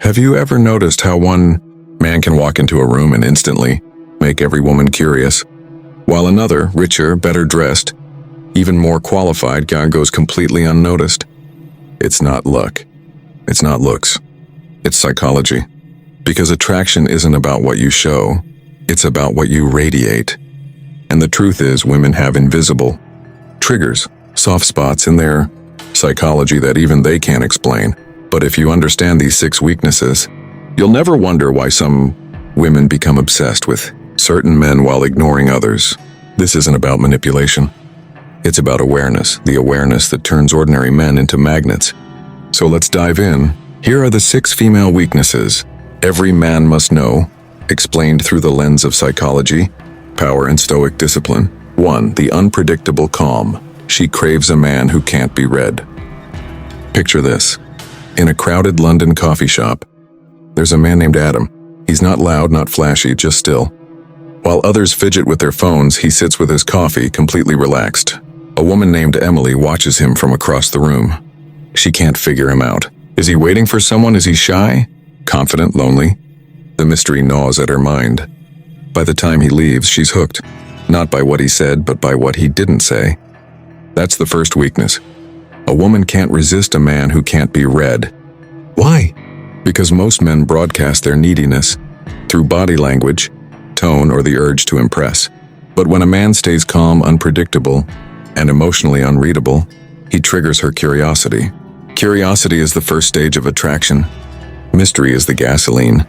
Have you ever noticed how one man can walk into a room and instantly make every woman curious, while another, richer, better dressed, even more qualified guy goes completely unnoticed? It's not luck. It's not looks. It's psychology. Because attraction isn't about what you show, it's about what you radiate. And the truth is, women have invisible triggers, soft spots in their psychology that even they can't explain. But if you understand these 6 weaknesses, you'll never wonder why some women become obsessed with certain men while ignoring others. This isn't about manipulation. It's about awareness, the awareness that turns ordinary men into magnets. So let's dive in. Here are the 6 female weaknesses every man must know, explained through the lens of psychology, power, and stoic discipline. 1. The unpredictable calm. She craves a man who can't be read. Picture this. In a crowded London coffee shop, there's a man named Adam. He's not loud, not flashy, just still. While others fidget with their phones, he sits with his coffee, completely relaxed. A woman named Emily watches him from across the room. She can't figure him out. Is he waiting for someone? Is he shy? Confident? Lonely? The mystery gnaws at her mind. By the time he leaves, she's hooked. Not by what he said, but by what he didn't say. That's the first weakness. A woman can't resist a man who can't be read. Why? Because most men broadcast their neediness through body language, tone, or the urge to impress. But when a man stays calm, unpredictable, and emotionally unreadable, he triggers her curiosity. Curiosity is the first stage of attraction. Mystery is the gasoline.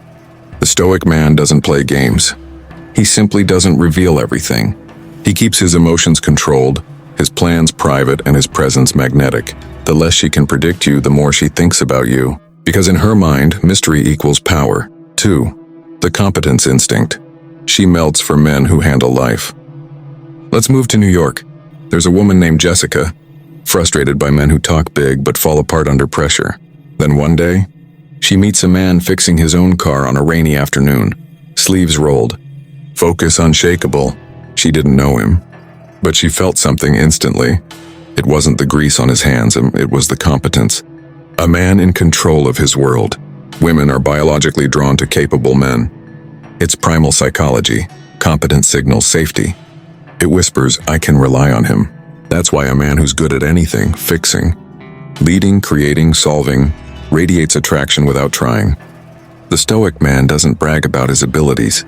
The stoic man doesn't play games. He simply doesn't reveal everything. He keeps his emotions controlled, his plans private, and his presence magnetic. The less she can predict you, the more she thinks about you. Because in her mind, mystery equals power. 2. The competence instinct. She melts for men who handle life. Let's move to New York. There's a woman named Jessica, frustrated by men who talk big but fall apart under pressure. Then one day, she meets a man fixing his own car on a rainy afternoon. Sleeves rolled. Focus unshakable. She didn't know him, but she felt something instantly. It wasn't the grease on his hands, it was the competence. A man in control of his world. Women are biologically drawn to capable men. It's primal psychology. Competence signals safety. It whispers, I can rely on him. That's why a man who's good at anything, fixing, leading, creating, solving, radiates attraction without trying. The stoic man doesn't brag about his abilities.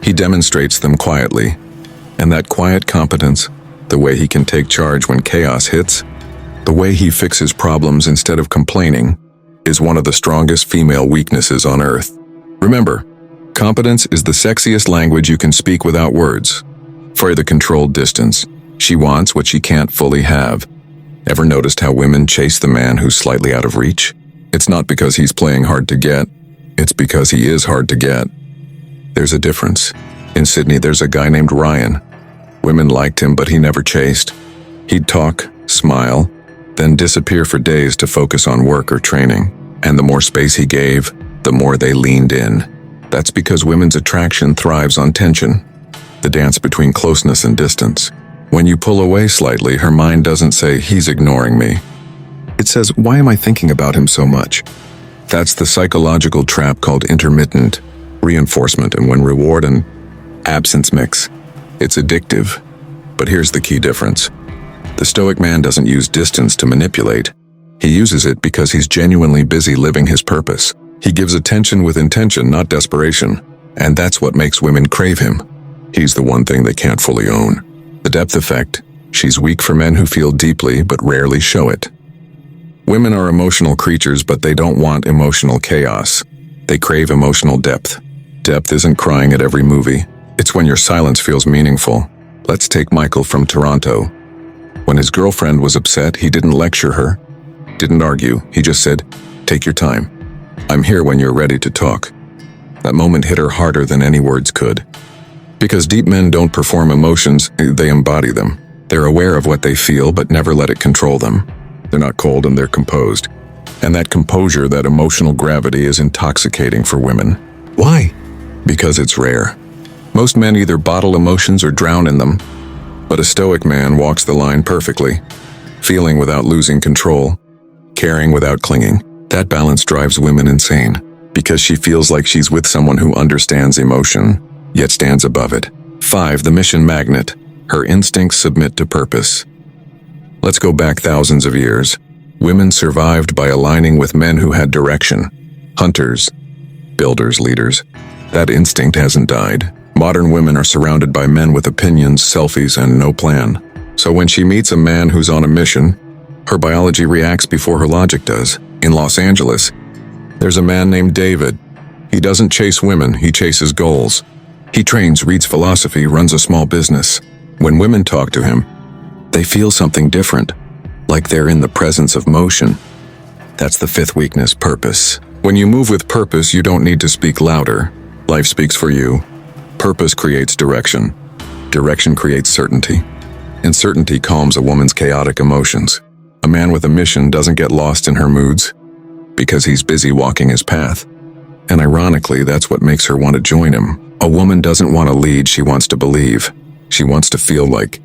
He demonstrates them quietly. And that quiet competence, the way he can take charge when chaos hits, the way he fixes problems instead of complaining, is one of the strongest female weaknesses on earth. Remember, competence is the sexiest language you can speak without words. For the controlled distance, she wants what she can't fully have. Ever noticed how women chase the man who's slightly out of reach? It's not because he's playing hard to get, it's because he is hard to get. There's a difference. In Sydney, there's a guy named Ryan. Women liked him, but he never chased. He'd talk, smile, then disappear for days to focus on work or training. And the more space he gave, the more they leaned in. That's because women's attraction thrives on tension, the dance between closeness and distance. When you pull away slightly, her mind doesn't say, he's ignoring me. It says, why am I thinking about him so much? That's the psychological trap called intermittent reinforcement, and when reward and absence mix, it's addictive. But here's the key difference. The stoic man doesn't use distance to manipulate. He uses it because he's genuinely busy living his purpose. He gives attention with intention, not desperation. And that's what makes women crave him. He's the one thing they can't fully own. The depth effect. She's weak for men who feel deeply but rarely show it. Women are emotional creatures, but they don't want emotional chaos. They crave emotional depth. Depth isn't crying at every movie. It's when your silence feels meaningful. Let's take Michael from Toronto. When his girlfriend was upset, he didn't lecture her, didn't argue. He just said, take your time. I'm here when you're ready to talk. That moment hit her harder than any words could. Because deep men don't perform emotions, they embody them. They're aware of what they feel, but never let it control them. They're not cold and they're composed. And that composure, that emotional gravity, is intoxicating for women. Why? Because it's rare. Most men either bottle emotions or drown in them. But a stoic man walks the line perfectly, feeling without losing control, caring without clinging. That balance drives women insane. because she feels like she's with someone who understands emotion, yet stands above it. 5. The mission magnet. Her instincts submit to purpose. Let's go back thousands of years. Women survived by aligning with men who had direction. Hunters, builders, leaders. That instinct hasn't died. Modern women are surrounded by men with opinions, selfies, and no plan. So when she meets a man who's on a mission, her biology reacts before her logic does. In Los Angeles, there's a man named David. He doesn't chase women, he chases goals. He trains, reads philosophy, runs a small business. When women talk to him, they feel something different, like they're in the presence of motion. That's the 5th weakness, purpose. When you move with purpose, you don't need to speak louder. Life speaks for you. Purpose creates direction. Direction creates certainty. And certainty calms a woman's chaotic emotions. A man with a mission doesn't get lost in her moods because he's busy walking his path. And ironically, that's what makes her want to join him. A woman doesn't want to lead, she wants to believe. She wants to feel like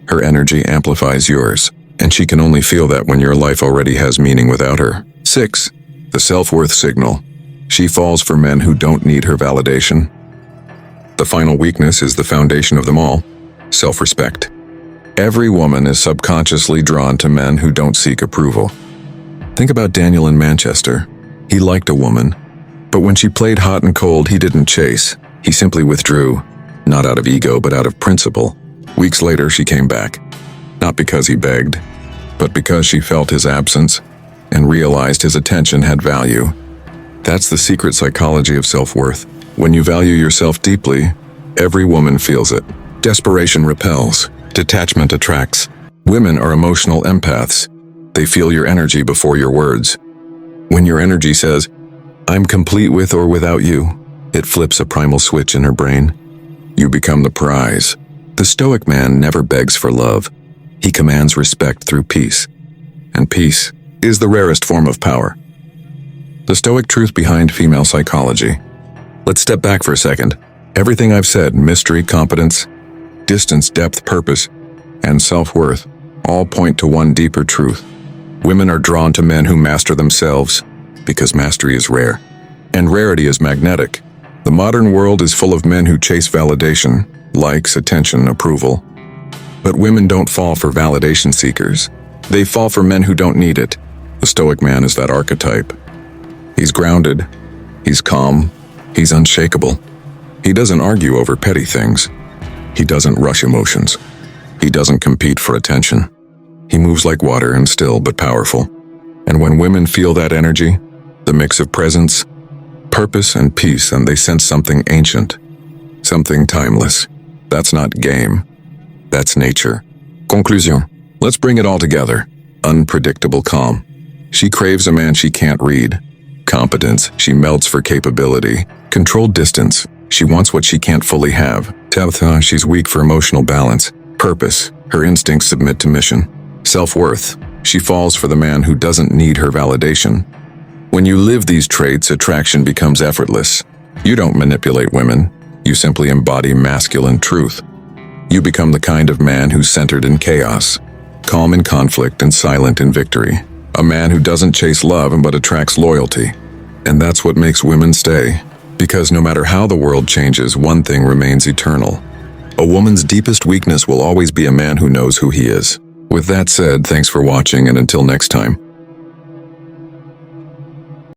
her energy amplifies yours. And she can only feel that when your life already has meaning without her. 6. The self-worth signal. She falls for men who don't need her validation. The final weakness is the foundation of them all, self-respect. Every woman is subconsciously drawn to men who don't seek approval. Think about Daniel in Manchester. He liked a woman, but when she played hot and cold, he didn't chase. He simply withdrew, not out of ego, but out of principle. Weeks later, she came back. Not because he begged, but because she felt his absence and realized his attention had value. That's the secret psychology of self-worth. When you value yourself deeply, every woman feels it. Desperation repels. Detachment attracts. Women are emotional empaths. They feel your energy before your words. When your energy says, "I'm complete with or without you," it flips a primal switch in her brain. You become the prize. The Stoic man never begs for love. He commands respect through peace. And peace is the rarest form of power. The Stoic truth behind female psychology. Let's step back for a second. Everything I've said, mystery, competence, distance, depth, purpose, and self-worth, all point to one deeper truth. Women are drawn to men who master themselves because mastery is rare, and rarity is magnetic. The modern world is full of men who chase validation, likes, attention, approval. But women don't fall for validation seekers. They fall for men who don't need it. The Stoic man is that archetype. He's grounded, he's calm, he's unshakable. He doesn't argue over petty things. He doesn't rush emotions. He doesn't compete for attention. He moves like water and still but powerful. And when women feel that energy, the mix of presence, purpose, and peace, and they sense something ancient, something timeless. That's not game. That's nature. Conclusion. Let's bring it all together. Unpredictable calm. She craves a man she can't read. Competence. She melts for capability. Controlled distance. She wants what she can't fully have. Tabitha, she's weak for emotional balance. Purpose. Her instincts submit to mission. Self-worth. She falls for the man who doesn't need her validation. When you live these traits, attraction becomes effortless. You don't manipulate women. You simply embody masculine truth. You become the kind of man who's centered in chaos, calm in conflict, and silent in victory. A man who doesn't chase love but attracts loyalty. And that's what makes women stay. Because no matter how the world changes, one thing remains eternal. A woman's deepest weakness will always be a man who knows who he is. With that said, thanks for watching, and until next time.